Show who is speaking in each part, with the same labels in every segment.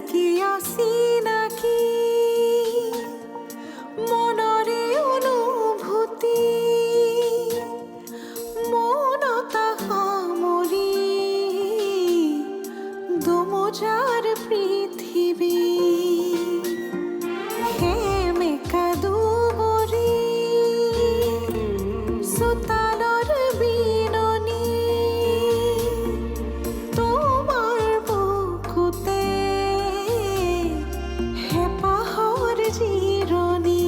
Speaker 1: চিনাকি অচিনাকি মনৰে অনুভূতি মনতা সামৰি দুমোজাৰ পৃথিৱী হেমেকা দুবৰি চোতালৰ বিননি তোমাৰ বুকুতে হেঁপাহৰ জিৰণি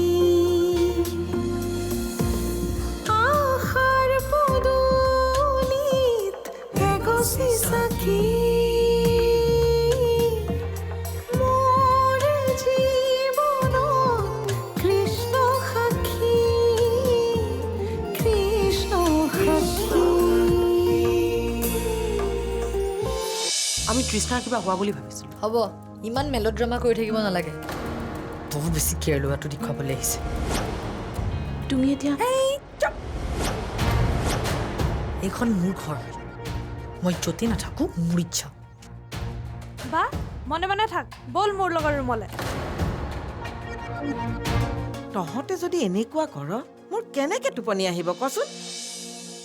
Speaker 1: আশাৰ পদূলিত এগছি চাকি মোৰ জীৱনত কৃষ্ণ সাক্ষী কৃষ্ণ সাক্ষী
Speaker 2: আমি তৃষ্ণাৰ কিবা হোৱা বুলি ভাবিছিলোঁ।
Speaker 3: হ'ব ইমান মেলোড্ৰামা কৰি থাকিব নালাগে
Speaker 2: বহুত বেছি কেয়াৰ লোৱাটো দেখুৱাবলৈ আহিছে।
Speaker 3: তুমি এতিয়া
Speaker 2: এইখন মোৰ ঘৰ, মই য'তে নাথাকোঁ মোৰ ইচ্ছা।
Speaker 4: বা মনে মনে থাক, বল মোৰ লগত ৰুমলে।
Speaker 5: তহঁতে যদি এনেকুৱা কৰ মোৰ কেনেকে টোপনি আহিব কচোন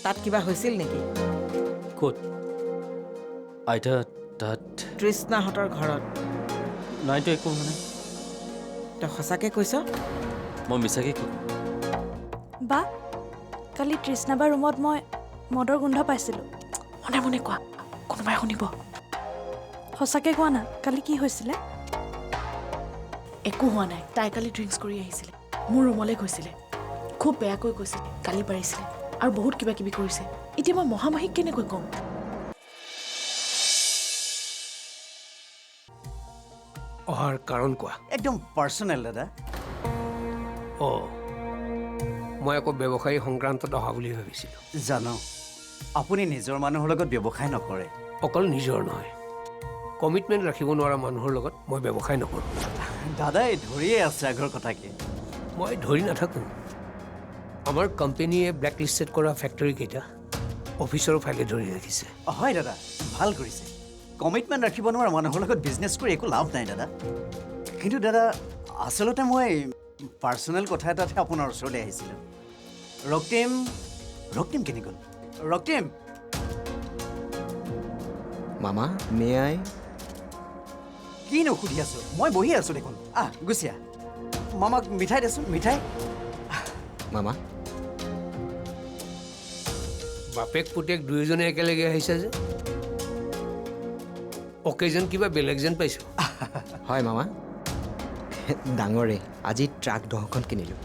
Speaker 5: তাত কিবা হৈছিল নেকি
Speaker 6: ক'ত আইতা তাত
Speaker 5: তৃষ্ণাহঁতৰ ঘৰত
Speaker 6: নাইতো একো হোৱা নাই।
Speaker 5: তই সঁচাকে কৈছ
Speaker 6: মই মিছাকে ক'ম।
Speaker 4: বা কালি তৃষ্ণাবা ৰুমত মই মদৰ গোন্ধ পাইছিলোঁ।
Speaker 2: মনে মনে কোৱা, কোনোবাই শুনিব।
Speaker 4: সঁচাকে কোৱা না, কালি কি হৈছিলে?
Speaker 7: একো হোৱা নাই। তাই কালি ড্ৰিংকছ কৰি আহিছিলে, মোৰ ৰুমলৈ গৈছিলে, খুব বেয়াকৈ কৈছিলে, গালি পাৰিছিলে আৰু বহুত কিবা কিবি কৰিছে। এতিয়া মই মহামাহীক কেনেকৈ ক'ম?
Speaker 8: অহাৰ কাৰণ কোৱা।
Speaker 9: একদম পাৰ্চনেল দাদা।
Speaker 8: অঁ মই আকৌ ব্যৱসায়ী সংক্ৰান্তত অহা বুলি ভাবিছিলোঁ।
Speaker 9: জানো আপুনি নিজৰ মানুহৰ লগত ব্যৱসায় নকৰে।
Speaker 8: অকল নিজৰ নহয়, কমিটমেণ্ট ৰাখিব নোৱাৰা মানুহৰ লগত মই ব্যৱসায় নকৰোঁ।
Speaker 9: দাদাই ধৰিয়ে আছে আগৰ কথাকে।
Speaker 8: মই ধৰি নাথাকোঁ। আমাৰ কোম্পেনীয়ে ব্লেক লিষ্টেড কৰা ফেক্টৰীকেইটা অফিচৰ ফাইলে ধৰি ৰাখিছে।
Speaker 9: হয় দাদা, ভাল কৰিছে। কমিটমেণ্ট ৰাখিব নোৱাৰা মানুহৰ লগত বিজনেছ কৰি একো লাভ নাই দাদা। কিন্তু দাদা আচলতে মই পাৰ্চনেল কথা এটাতহে আপোনাৰ ওচৰলৈ আহিছিলোঁ। ৰক্তিম কেনে গ'ল? ৰক্তিম
Speaker 10: মামা মে আই?
Speaker 9: কিনো সুধি আছোঁ, মই বহি আছোঁ দেখোন। গুচি আহ। মামাক মিঠাই দেচোন, মিঠাই।
Speaker 10: মামা
Speaker 8: বাপেক পুতেক দুয়োজনে একেলগে আহিছে যে অকেজন কিবা বেলেগ যেন পাইছোঁ।
Speaker 10: হয় মামা, ডাঙৰে আজি ট্ৰাক 10খন কিনিলোঁ।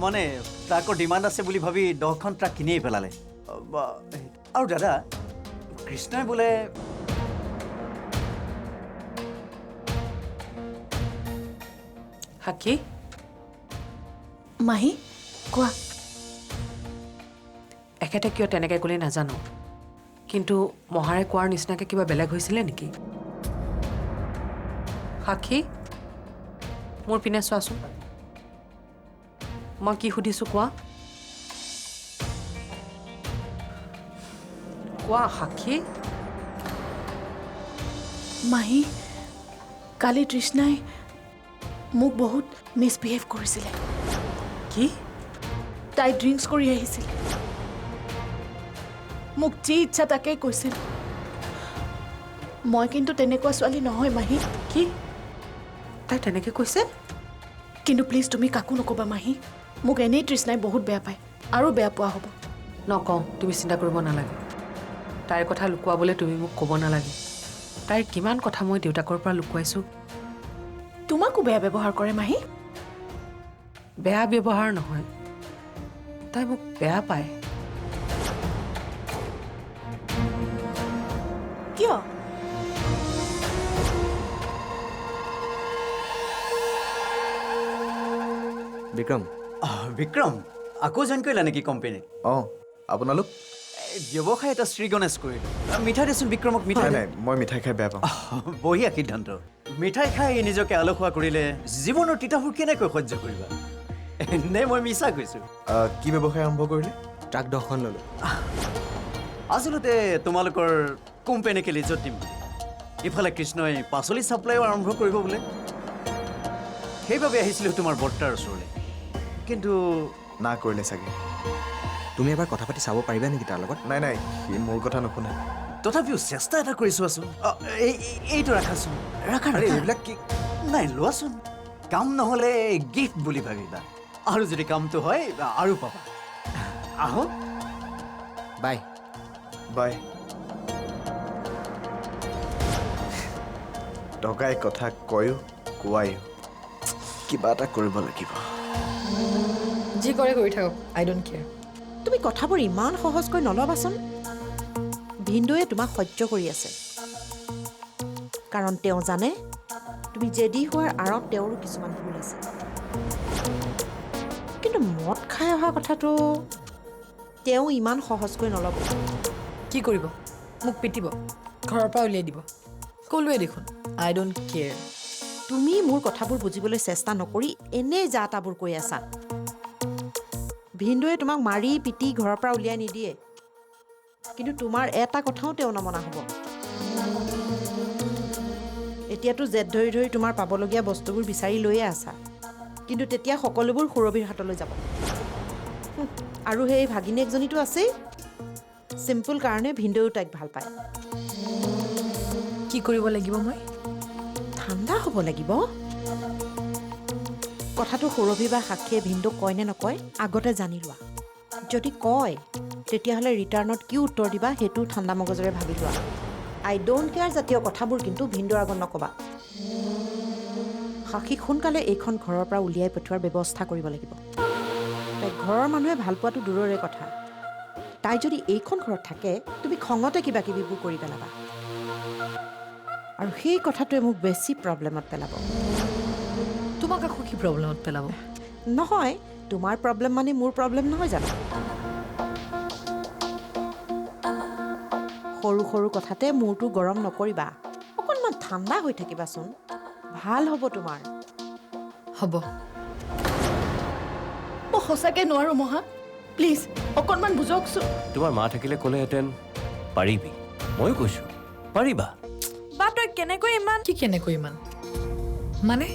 Speaker 9: মানে ট্ৰাকৰ ডিমাণ্ড আছে বুলি ভাবি 10খন ট্ৰাক কিনিয়েই পেলালে। আৰু দাদা কৃষ্ণই বোলে
Speaker 2: সাক্ষী,
Speaker 7: মাহী কোৱা।
Speaker 2: এখেতে কিয় তেনেকৈ ক'লে নাজানো, কিন্তু মহাৰে কোৱাৰ নিচিনাকৈ কিবা বেলেগ হৈছিলে নেকি? সাক্ষী, মোৰ পিনে চোৱাচোন। মই কি সুধিছোঁ কোৱা। কোৱা সাক্ষী।
Speaker 7: মাহী কালি তৃষ্ণাই মোক বহুত মিছবিহেভ কৰিছিলে।
Speaker 2: কি?
Speaker 7: তাই ড্ৰিংকছ কৰি আহিছিল, মোক যি ইচ্ছা তাকেই কৈছিল। মই কিন্তু তেনেকুৱা ছোৱালী নহয় মাহী।
Speaker 2: কি? তাই তেনেকৈ কৈছে?
Speaker 7: কিন্তু প্লিজ তুমি কাকো নক'বা মাহী। মোক এনেই তৃষ্ণাই বহুত বেয়া পায় আৰু বেয়া পোৱা হ'ব।
Speaker 2: নকওঁ, তুমি চিন্তা কৰিব নালাগে। তাইৰ কথা লুকুৱাবলৈ তুমি মোক ক'ব নালাগে। তাইৰ কিমান কথা মই দেউতাকৰ পৰা লুকুৱাইছোঁ।
Speaker 7: তোমাকো বেয়া ব্যৱহাৰ কৰে মাহী?
Speaker 2: বেয়া ব্যৱহাৰ নহয়, তাই মোক বেয়া পায়।
Speaker 7: কিয়?
Speaker 10: বিক্ৰম।
Speaker 9: বিক্ৰম আকৌ জইন কৰিলা নেকি কোম্পানীত?
Speaker 10: অঁ আপোনালোক?
Speaker 9: ব্যৱসায় এটা শ্ৰী গণেশ কৰিলোঁ। মিঠাই দেচোন বিক্ৰমক, মিঠাই।
Speaker 10: নাই মই মিঠাই খাই বেয়া পাওঁ।
Speaker 9: বঢ়িয়া সিদ্ধান্ত। মিঠাই খাই নিজকে আলসুৱা কৰিলে জীৱনৰ তিতাবোৰ কেনেকৈ সহ্য কৰিবা? নে মই মিছা কৈছোঁ?
Speaker 10: কি ব্যৱসায় আৰম্ভ কৰিলে? ট্ৰাক 10খন ল'লোঁ।
Speaker 9: আচলতে তোমালোকৰ কোম্পানীকে লিজত দিম। ইফালে কৃষ্ণই পাচলি ছাপ্লাইও আৰম্ভ কৰিব বোলে সেইবাবে আহিছিলোঁ তোমাৰ বৰ্তাৰ ওচৰলৈ কিন্তু
Speaker 10: না কৰিলে চাগে
Speaker 11: তুমি এবাৰ কথা পাতি চাব পাৰিবা নেকি তাৰ লগত?
Speaker 10: নাই নাই সি মোৰ কথা নুশুনে
Speaker 9: তথাপিও চেষ্টা এটা কৰি চোৱাচোন এইটো ৰাখাচোন ৰাখা
Speaker 10: আৰে এইবিলাক কি
Speaker 9: নাই লোৱাচোন কাম নহ'লে গিফ্ট বুলি ভাবিবা আৰু যদি কামটো হয় আৰু পাবা আহক
Speaker 11: বাই
Speaker 10: বাই টকাই কথা কয়ো কোৱায়ো কিবা এটা কৰিব লাগিব
Speaker 3: যি কৰে কৰি থাকক আই ডোণ্ট কেয়াৰ
Speaker 5: তুমি কথাবোৰ ইমান সহজকৈ নল'বাচোন ভিনদৌৱে তোমাক সহ্য কৰি আছে কাৰণ তেওঁ জানে তুমি জেদি হোৱাৰ আঁৰত তেওঁৰো কিছুমান ভুল আছে কিন্তু মদ খাই অহা কথাটো তেওঁ ইমান সহজকৈ নল'ব
Speaker 3: কি কৰিব মোক পিটিব ঘৰৰ পৰা উলিয়াই দিব ক'লোৱে দেখোন আই ডোণ্ট কেয়াৰ
Speaker 5: তুমি মোৰ কথাবোৰ বুজিবলৈ চেষ্টা নকৰি এনেই যা তাবোৰ কৈ আছা ভিনদৌৱে তোমাক মাৰি পিটি ঘৰৰ পৰা উলিয়াই নিদিয়ে কিন্তু তোমাৰ এটা কথাও তেওঁ নমনা হ'ব এতিয়াতো জেদ ধৰি ধৰি তোমাৰ পাবলগীয়া বস্তুবোৰ বিচাৰি লৈয়ে আছা কিন্তু তেতিয়া সকলোবোৰ সুৰভিৰ হাতলৈ যাব আৰু সেই ভাগিনীয়েকজনীটো আছেই চিম্পুল কাৰণে ভিনদৌও তাইক ভাল পায়
Speaker 3: কি কৰিব লাগিব মই
Speaker 5: ঠাণ্ডা হ'ব লাগিব কথাটো সুৰভি বা সাক্ষীয়ে ভিনদৌক কয় নে নকয় আগতে জানি লোৱা যদি কয় তেতিয়াহ'লে ৰিটাৰ্ণত কি উত্তৰ দিবা সেইটো ঠাণ্ডা মগজেৰে ভাবি লোৱা আই ডোণ্ট কেয়াৰ জাতীয় কথাবোৰ কিন্তু ভিনদৌৰ আগত নক'বা সাক্ষীক সোনকালে এইখন ঘৰৰ পৰা উলিয়াই পঠিওৱাৰ ব্যৱস্থা কৰিব লাগিব তাইক ঘৰৰ মানুহে ভাল পোৱাটো দূৰৰে কথা তাই যদি এইখন ঘৰত থাকে তুমি খঙতে কিবা কিবিবোৰ কৰি পেলাবা আৰু সেই কথাটোৱে মোক বেছি প্ৰব্লেমত পেলাব
Speaker 3: তোমাক আকৌ কি প্ৰব্লেমত পেলাব
Speaker 5: নহয় তোমাৰ প্ৰব্লেম মানে মোৰ প্ৰব্লেম নহয় জানো সৰু সৰু কথাতে মূৰটো গৰম নকৰিবা অকণমান ঠাণ্ডা হৈ থাকিবাচোন ভাল হ'ব তোমাৰ
Speaker 3: হ'ব
Speaker 7: মই সঁচাকৈ নোৱাৰোঁ মহা প্লিজ অকণমান বুজকচোন
Speaker 6: তোমাৰ মা থাকিলে ক'লেহেঁতেন পাৰিবি ময়ো কৈছোঁ পাৰিবা
Speaker 4: বা তই কেনেকৈ ইমান
Speaker 3: কি কেনেকৈ ইমান মানে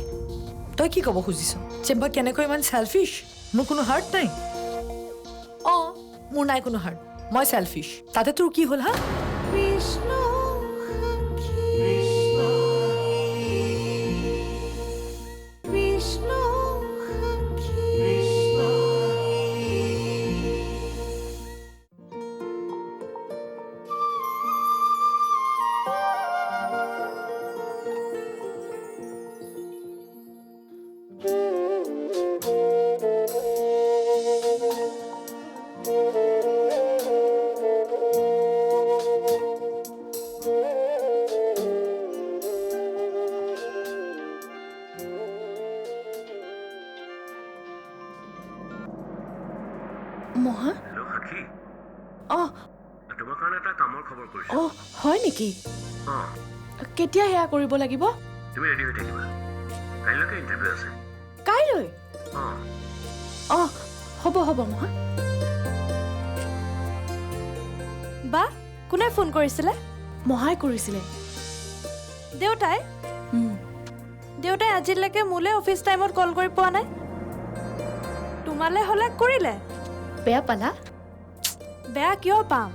Speaker 3: তই কি ক'ব খুজিছ চেম্বা কেনেকৈ ইমান চেলফিছ মোৰ কোনো হাৰ্ট নাই অঁ মোৰ নাই কোনো হাৰ্ট মই চেলফিছ তাতে তোৰ কি হ'ল হা
Speaker 1: কৃষ্ণ সাক্ষী কৃষ্ণ সাক্ষী
Speaker 7: মহা
Speaker 8: সাক্ষী
Speaker 7: অঁ
Speaker 8: তোমাৰ কাৰণে এটা কামৰ খবৰ কৰিছোঁ
Speaker 7: অঁ হয় নেকি
Speaker 8: অঁ
Speaker 7: কেতিয়া সেয়া কৰিব লাগিব
Speaker 8: তুমি ৰেডি হৈ থাকিবা কাইলৈকে ইণ্টাৰভিউ আছে
Speaker 7: কাইলৈ
Speaker 8: অঁ
Speaker 7: অঁ হ'ব হ'ব মহা
Speaker 4: বা কোনে ফোন কৰিছিলে
Speaker 7: মহাই কৰিছিলে
Speaker 4: দেউতাই দেউতাই আজিলৈকে মোলৈ অফিচ টাইমত কল কৰি পোৱা নাই তোমালৈ হ'লে কৰিলে
Speaker 7: বেয়া পালা
Speaker 4: বেয়া কিয় পাম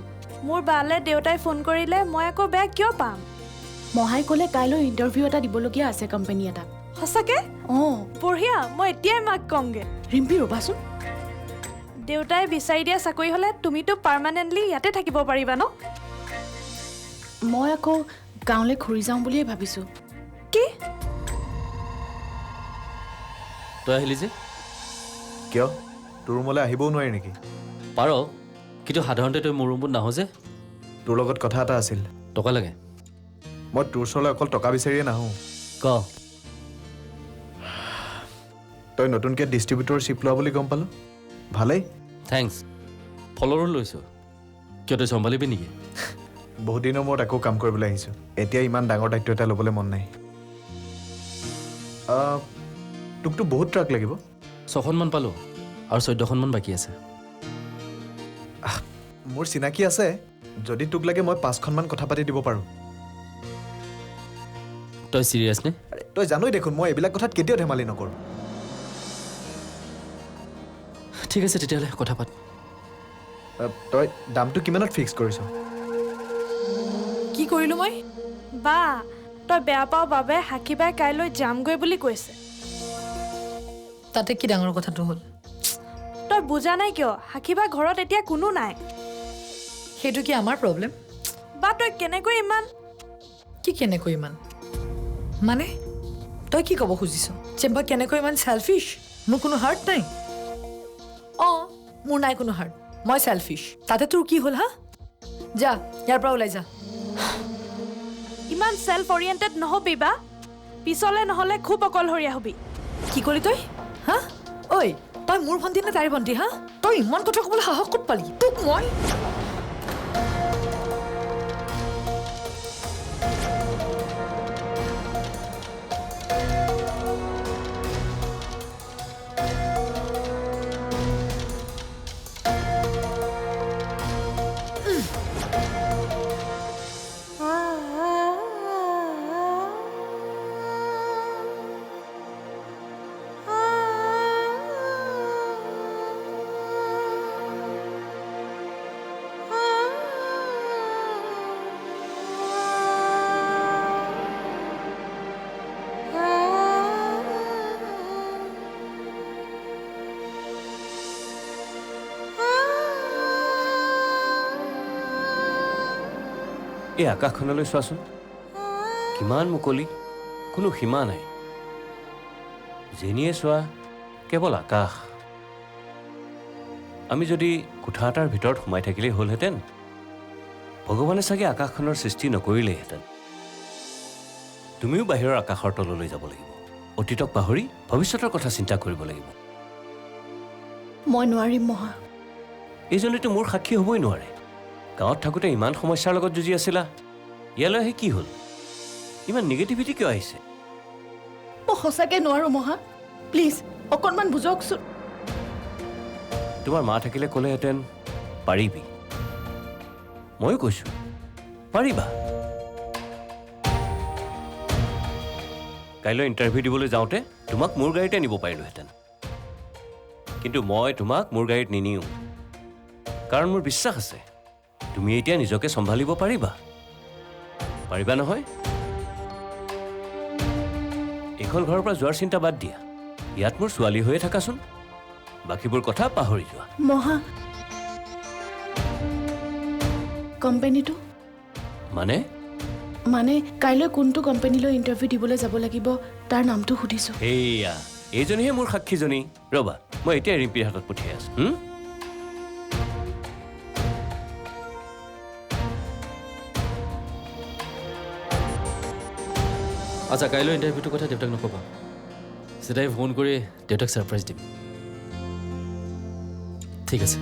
Speaker 4: মোৰ বালে দেউতাই ফোন কৰিলে মই আকৌ বেয়া কিয় পাম
Speaker 7: মহাই ক'লে কাইলৈ ইণ্টাৰভিউ এটা দিবলগীয়া আছে কোম্পানী এটাত
Speaker 4: সঁচাকে
Speaker 7: অঁ
Speaker 4: বঢ়িয়া মই এতিয়াই মাক কমগে
Speaker 7: ৰিম্পী ৰ'বাচোন
Speaker 4: দেউতাই বিচাৰি দিয়া চাকৰি হ'লে তুমিতো পাৰ্মানেণ্টলি ইয়াতে থাকিব পাৰিবা ন
Speaker 7: মই আকৌ গাঁৱলৈ ঘূৰি যাওঁ বুলিয়ে ভাবিছোঁ
Speaker 4: কি
Speaker 6: তই আহিলি যে
Speaker 10: কিয় তোৰ ৰুমলৈ আহিবও নোৱাৰি নেকি
Speaker 6: পাৰ কিন্তু সাধাৰণতে তই মোৰ ৰুমত নাহ যে
Speaker 10: তোৰ লগত কথা এটা আছিল
Speaker 6: টকা লাগে
Speaker 10: মই তোৰ ওচৰলৈ অকল টকা বিচাৰিয়ে নাহোঁ
Speaker 6: ক
Speaker 10: তই নতুনকৈ ডিষ্ট্ৰিবিউটৰশ্বিপ লোৱা বুলি গম পালোঁ ভালেই
Speaker 6: থেংকছ ফলৰো লৈছোঁ কিয় তই চম্ভালিবি নেকি
Speaker 10: বহুত দিনৰ মূৰত আকৌ কাম কৰিবলৈ আহিছোঁ এতিয়া ইমান ডাঙৰ দায়িত্ব এটা ল'বলৈ মন নাই তোকতো বহুত ট্ৰাক লাগিব
Speaker 6: 6খনমান পালোঁ আৰু 14খনমান বাকী আছে
Speaker 10: মোৰ চিনাকি আছে যদি তোক লাগে মই 5খনমান কথা পাতি দিব পাৰোঁ
Speaker 12: তই চিৰিয়াছ নে?
Speaker 10: আৰে তই জানই দেখোন মই এইবিলাক কথাত কেতিয়াও ধেমালি নকৰোঁ।
Speaker 12: ঠিক আছে তেতিয়াহ'লে কথা পাত।
Speaker 10: তই দামটো কিমানত ফিক্স কৰিছ?
Speaker 3: কি কৰিলোঁ মই?
Speaker 4: বা তই বেয়া পাওঁ বাবে সাক্ষীবাই কাইলৈ যামগৈ বুলি কৈছে।
Speaker 3: তাতে কি ডাঙৰ কথাটো হ'ল?
Speaker 4: তই বুজা নাই কিয়? সাক্ষীবা ঘৰত এতিয়া কোনো নাই।
Speaker 3: সেইটো কি আমাৰ প্ৰব্লেম?
Speaker 4: বা তই কেনেকৈ ইমান
Speaker 3: কি কেনেকৈ ইমান মানে তই কি ক'ব খুজিছ? চেম্বা কেনেকৈ ইমান চেলফিছ? মোৰ কোনো হাৰ্ট নাই? অঁ মোৰ নাই কোনো হাৰ্ট, মই চেলফিছ। তাতে তোৰ কি হ'ল হা? যা ইয়াৰ পৰা ওলাই যা।
Speaker 4: ইমান চেল্ফ অৰিয়েণ্টেড নহবি বা, পিছলে নহ'লে খুব অকলশৰীয়া হবি।
Speaker 3: কি ক'লি তই হা? ঐ তই মোৰ ভণ্টি নে তাইৰ ভণ্টি হা? তই ইমান কথা ক'বলৈ সাহস ক'ত পালি? তোক মই
Speaker 6: এই আকাশখনলৈ চোৱাচোন, কিমান মুকলি, কোনো সীমা নাই। যেনিয়ে চোৱা কেৱল আকাশ। আমি যদি কোঠা এটাৰ ভিতৰত সোমাই থাকিলেই হ'লহেঁতেন, ভগৱানে চাগে আকাশখনৰ সৃষ্টি নকৰিলেহেঁতেন। তুমিও বাহিৰৰ আকাশৰ তললৈ যাব লাগিব, অতীতক পাহৰি ভৱিষ্যতৰ কথা চিন্তা কৰিব লাগিব।
Speaker 7: মই নোৱাৰিম মহা।
Speaker 6: এইজনীতো মোৰ সাক্ষী হ'বই নোৱাৰে। গাঁৱত থাকোঁতে ইমান সমস্যাৰ লগত যুঁজি আছিলা, ইয়ালৈ আহি কি হ'ল? ইমান নিগেটিভিটি কিয় আহিছে?
Speaker 7: মই সঁচাকৈ নোৱাৰোঁ মহা, প্লিজ অকণমান বুজকচোন।
Speaker 6: তোমাৰ মা থাকিলে ক'লেহেঁতেন পাৰিবি। ময়ো কৈছোঁ পাৰিবা। কাইলৈ ইণ্টাৰভিউ দিবলৈ যাওঁতে তোমাক মোৰ গাড়ীতে নিব পাৰিলোহেঁতেন, কিন্তু মই তোমাক মোৰ গাড়ীত নিনিওঁ, কাৰণ মোৰ বিশ্বাস আছে তুমি এতিয়া নিজকে চম্ভালিব পাৰিবা। পাৰিবা নহয়? এইখন ঘৰৰ পৰা যোৱাৰ চিন্তা বাদ দিয়া, ইয়াত মোৰ ছোৱালী হৈয়ে থাকাচোন, বাকীবোৰ কথা পাহৰি যোৱা।
Speaker 7: মহা, কোম্পানীটো মানে কাইলৈ কোনটো কোম্পানীলৈ ইণ্টাৰভিউ দিবলৈ যাব লাগিব তাৰ নামটো সুধিছোঁ।
Speaker 6: এইয়া এইজনীহে মোৰ সাক্ষীজনী। ৰ'বা, মই এতিয়া ৰিম্পিৰ হাতত পঠিয়াই আছো।
Speaker 12: আচ্ছা, কাইলৈ ইণ্টাৰভিউটোৰ কথা দেউতাক নক'বা। চিধাই ফোন কৰি দেউতাক ছাৰপ্ৰাইজ দিম। ঠিক আছে।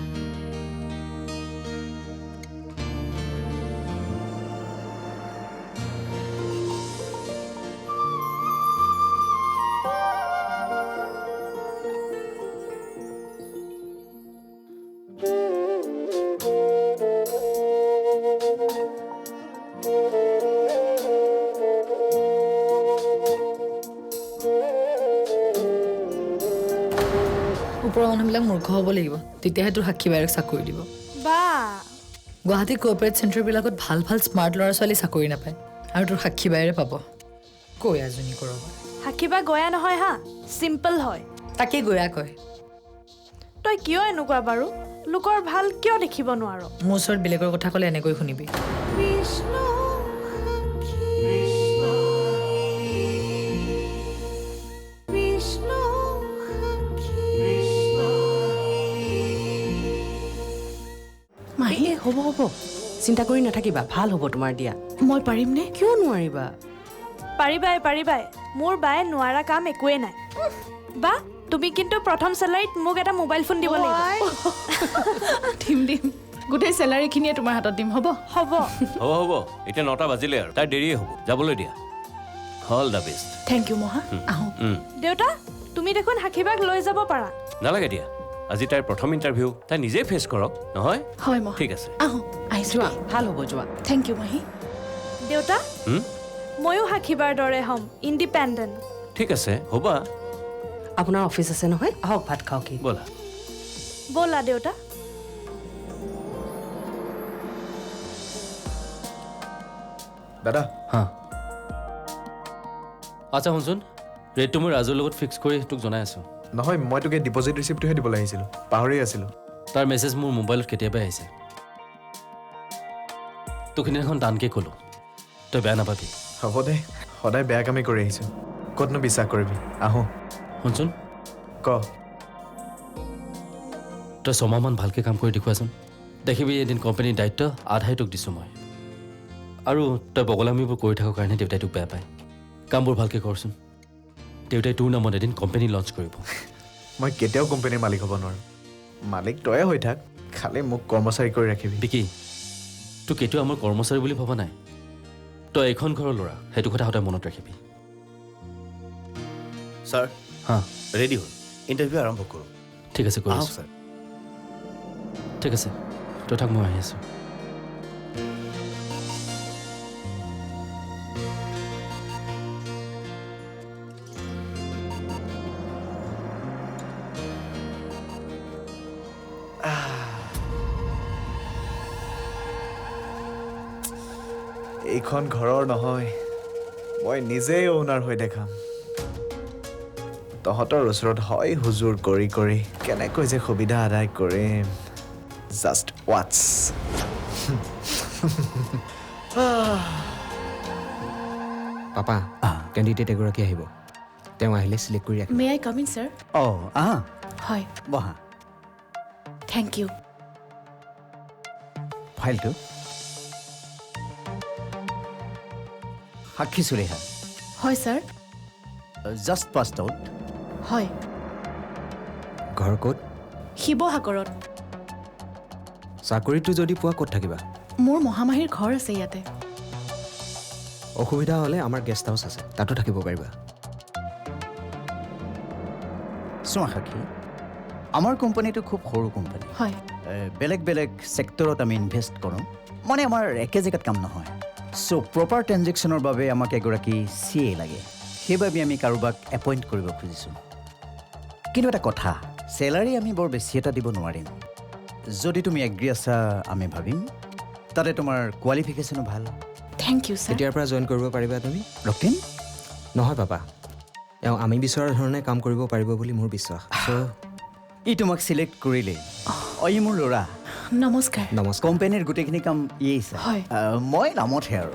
Speaker 3: ওপৰৰ মানুহবিলাক মূৰ্খ হ'ব লাগিব, তেতিয়াহে তোৰ সাক্ষী বাইৰক চাকৰি দিব।
Speaker 4: বা
Speaker 3: গুৱাহাটীৰ কৰ্পৰেট চেণ্টাৰবিলাকত ভাল ভাল স্মাৰ্ট ল'ৰা ছোৱালী চাকৰি নাপায়, আৰু তোৰ সাক্ষী বাইৰে পাব। কৈ এজনী কৰবা
Speaker 4: সাক্ষীবা গয়া নহয় হা, চিম্পল হয়।
Speaker 3: তাকে গয়া কয়।
Speaker 4: তই কিয় এনেকুৱা বাৰু? লোকৰ ভাল কিয় দেখিব নোৱাৰ?
Speaker 3: মোৰ ওচৰত বেলেগৰ কথা ক'লে এনেকৈ শুনিবি।
Speaker 1: কৃষ্ণ সাক্ষী কৃষ্ণ সাক্ষী
Speaker 2: মাহী হ'ব হ'ব, চিন্তা কৰি নাথাকিবা, ভাল হ'ব তোমাৰ দিয়া।
Speaker 7: মই পাৰিমনে?
Speaker 2: কিয় নোৱাৰিবা?
Speaker 4: পাৰিবাই। মোৰ বায়ে নোৱাৰা কাম একোৱেই নাই। বা তুমি কিন্তু প্ৰথম চেলাৰীত মোক এটা মোবাইল ফোন দিব লাগিব।
Speaker 7: দিম। গোটেই চেলাৰীখিনিয়ে তোমাৰ হাতত দিম, হ'ব?
Speaker 4: হ'ব।
Speaker 6: এতিয়া 9টা বাজিলে আৰু তাই দেৰিয়ে হ'ব, যাবলৈ দিয়া। All the best.
Speaker 7: Thank you মহা, আহোঁ।
Speaker 4: দেউতা, তুমি দেখোন সাক্ষীবাক লৈ যাব পাৰা।
Speaker 6: নালাগে দিয়া, আজি তাইৰ প্ৰথম ইণ্টাৰভিউ, তাই নিজেই ফেচ কৰক, নহয়?
Speaker 7: হয় মহা,
Speaker 6: ঠিক আছে।
Speaker 7: আহোঁ, আহিছোঁ।
Speaker 2: যোৱা, ভাল হ'ব যোৱা।
Speaker 7: থেংক ইউ মাহী।
Speaker 4: দেউতা, ময়ো সাক্ষীবাৰ দৰে হ'ম ইণ্ডিপেণ্ডেণ্ট
Speaker 6: ঠিক আছে হ'বা
Speaker 2: আপোনাৰ অফিচ আছে নহয় আহক ভাত খাওঁ কি
Speaker 6: ব'লা
Speaker 4: ব'লা দেউতা
Speaker 10: দাদা
Speaker 12: হা আচ্ছা শুনচোন ৰেটটো মই ৰাজুৰ লগত ফিক্স কৰি তোক জনাই আছোঁ
Speaker 10: নহয় মই তোক এই ডিপ'জিট ৰিচিপ্টটোহে দিবলৈ আহিছিলোঁ পাহৰি আছিলোঁ
Speaker 12: তাৰ মেছেজ মোৰ মোবাইলত কেতিয়াবাই আহিছে তোক সিদিনাখন টানকৈ ক'লোঁ তই বেয়া নাপাবি
Speaker 10: হ'ব দে সদায় বেয়া কামেই কৰি আহিছোঁ ক'তনো বিশ্বাস কৰিবি আহোঁ
Speaker 12: শুনচোন
Speaker 10: ক
Speaker 12: তই ছমাহমান ভালকৈ কাম কৰি দেখুৱাচোন দেখিবি এদিন কোম্পানীৰ দায়িত্ব আধাই তোক দিছোঁ মই আৰু তই বগলামিবোৰ কৰি থাকৰ কাৰণে দেউতাই তোক বেয়া পায় কামবোৰ ভালকৈ কৰচোন দেউতাই তোৰ নামত এদিন কোম্পানী লঞ্চ কৰিব
Speaker 10: মই কেতিয়াও কোম্পানীৰ মালিক হ'ব নোৱাৰোঁ মালিক তয়ে হৈ থাক খালি মোক কৰ্মচাৰী কৰি ৰাখিবি
Speaker 12: বিকি তোক কেতিয়াও আমাৰ কৰ্মচাৰী বুলি ভবা নাই তই এইখন ঘৰৰ ল'ৰা সেইটো কথা সদায় মনত ৰাখিবি
Speaker 9: ছাৰ
Speaker 12: হা
Speaker 9: ৰেডি হ'ল ইণ্টাৰভিউ আৰম্ভ কৰোঁ
Speaker 12: ঠিক আছে কৰি
Speaker 9: আহক
Speaker 12: আছোঁ
Speaker 9: ছাৰ
Speaker 12: ঠিক আছে তই থাক মই আহি আছোঁ
Speaker 10: এইখন ঘৰৰ নহয় মই নিজেই অ'নাৰ হৈ দেখাম তহঁতৰ ওচৰত হয় হুজুৰ কৰি কৰি কেনেকৈ যে সুবিধা আদায় কৰিম জাষ্ট ৱাটছ
Speaker 11: পাপা কেণ্ডিডেট এগৰাকী আহিব তেওঁ আহিলে চিলেক্ট কৰি ৰাখিম
Speaker 7: may I come in sir
Speaker 9: অঁ আহা
Speaker 7: হয়
Speaker 9: বহা
Speaker 7: থেংক ইউ
Speaker 9: ফাইলটো সাক্ষী চুলেহা
Speaker 7: হয় ছাৰ
Speaker 9: জাষ্ট পাছড আউট
Speaker 7: হয়
Speaker 11: ঘৰ ক'ত
Speaker 7: শিৱসাগৰত
Speaker 11: চাকৰিটো যদি পোৱা ক'ত থাকিবা
Speaker 7: মোৰ মহামাহীৰ ঘৰ আছে ইয়াতে
Speaker 11: অসুবিধা হ'লে আমাৰ গেষ্ট হাউচ আছে তাতো থাকিব পাৰিবা
Speaker 9: চোৱা সাক্ষী আমাৰ কোম্পানীটো খুব সৰু কোম্পানী
Speaker 7: হয়
Speaker 9: বেলেগ বেলেগ ছেক্টৰত আমি ইনভেষ্ট কৰোঁ মানে আমাৰ একে জেগাত কাম নহয় চ' প্ৰপাৰ ট্ৰেনজেকশ্যনৰ বাবে আমাক এগৰাকী CA লাগে সেইবাবে আমি কাৰোবাক এপইণ্ট কৰিব খুজিছোঁ কিন্তু এটা কথা চেলাৰী আমি বৰ বেছি এটা দিব নোৱাৰিম যদি তুমি এগ্ৰী আছা আমি ভাবিম তাতে তোমাৰ কোৱালিফিকেশ্যনো ভাল
Speaker 7: থেংক ইউ ছাৰ
Speaker 11: কেতিয়াৰ পৰা জইন কৰিব পাৰিবা তুমি
Speaker 9: ৰক্তিম
Speaker 11: নহয় পাপা এওঁ আমি বিচৰা ধৰণে কাম কৰিব পাৰিব বুলি মোৰ বিশ্বাস চ'
Speaker 9: ই তোমাক চিলেক্ট কৰিলে ই মোৰ ল'ৰা
Speaker 7: নমস্কাৰ
Speaker 11: নমস্কাৰ
Speaker 9: কোম্পানীৰ গোটেইখিনি কাম ইয়েই ছাৰ
Speaker 7: হয়।
Speaker 9: মই নামতহে আৰু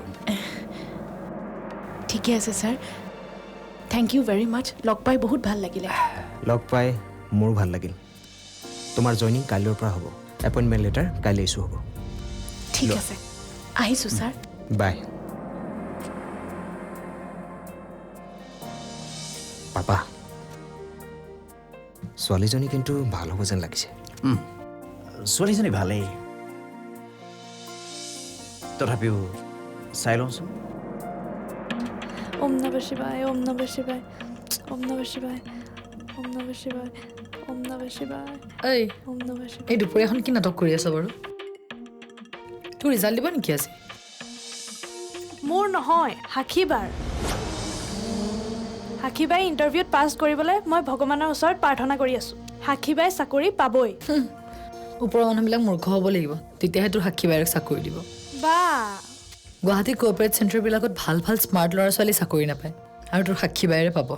Speaker 7: ঠিকে আছে ছাৰ থেংক ইউ ভেৰি মাছ লগ পাই বহুত ভাল লাগিলে
Speaker 11: লগ পাই মোৰো ভাল লাগিল তোমাৰ জইনিং কাইলৈৰ পৰা হ'ব এপইণ্টমেণ্ট লেটাৰ কাইলৈ ইছ্যু হ'ব
Speaker 7: ঠিক আছে আহিছোঁ ছাৰ
Speaker 11: বাই পাপা ছোৱালীজনী কিন্তু ভাল হ'ব যেন লাগিছে
Speaker 9: ছোৱালীজনী ভালেই তথাপিও চাই লওঁচোন
Speaker 4: ওম নমঃ শিৱায় ওম নমঃ শিৱায় ওম নমঃ শিৱায় ওম নমঃ শিৱায় ওম নমঃ শিৱায়
Speaker 3: এই
Speaker 4: ওম নমঃ শিৱায়
Speaker 3: এই দুপৰীয়াখন কি নাটক কৰি আছ বাৰু তোৰ ৰিজাল্ট দিব নেকি আজি
Speaker 4: মোৰ নহয় সাক্ষীবাৰ সাক্ষীবাই ইণ্টাৰভিউত পাছ কৰিবলৈ মই ভগৱানৰ ওচৰত প্ৰাৰ্থনা কৰি আছোঁ সাক্ষীবাই চাকৰি পাবই
Speaker 3: ওপৰৰ মানুহবিলাক মূৰ্খ হ'ব লাগিব তেতিয়াহে তোৰ সাক্ষী বাইৰক চাকৰি দিব
Speaker 4: বা
Speaker 3: গুৱাহাটী কৰ্পৰেট চেণ্টাৰবিলাকত ভাল ভাল স্মাৰ্ট ল'ৰা ছোৱালী চাকৰি নাপায় আৰু তোৰ সাক্ষী বাইৰে পাব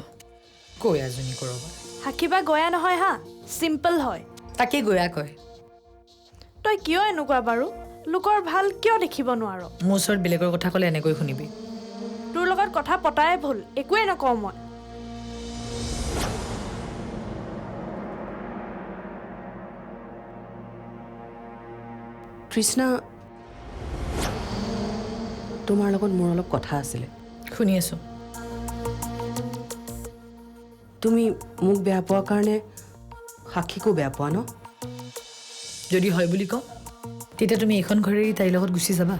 Speaker 3: কৈ এজনী কৰবা
Speaker 4: সাক্ষীবা গয়া নহয় হা চিম্পল হয়
Speaker 3: তাকে গয়া কয়
Speaker 4: তই কিয় এনেকুৱা বাৰু লোকৰ ভাল কিয় দেখিব নোৱাৰ
Speaker 3: মোৰ ওচৰত বেলেগৰ কথা ক'লে এনেকৈ শুনিবি
Speaker 4: তোৰ লগত কথা পতাই ভুল একোৱে নকওঁ মই
Speaker 2: তৃষ্ণা তোমাৰ লগত মোৰ অলপ কথা আছিলে
Speaker 3: শুনি আছোঁ
Speaker 2: তুমি মোক বেয়া পোৱাৰ কাৰণে সাক্ষীকো বেয়া পোৱা ন
Speaker 3: যদি হয় বুলি কওঁ তেতিয়া তুমি এইখন ঘৰেই তাইৰ লগত গুচি যাবা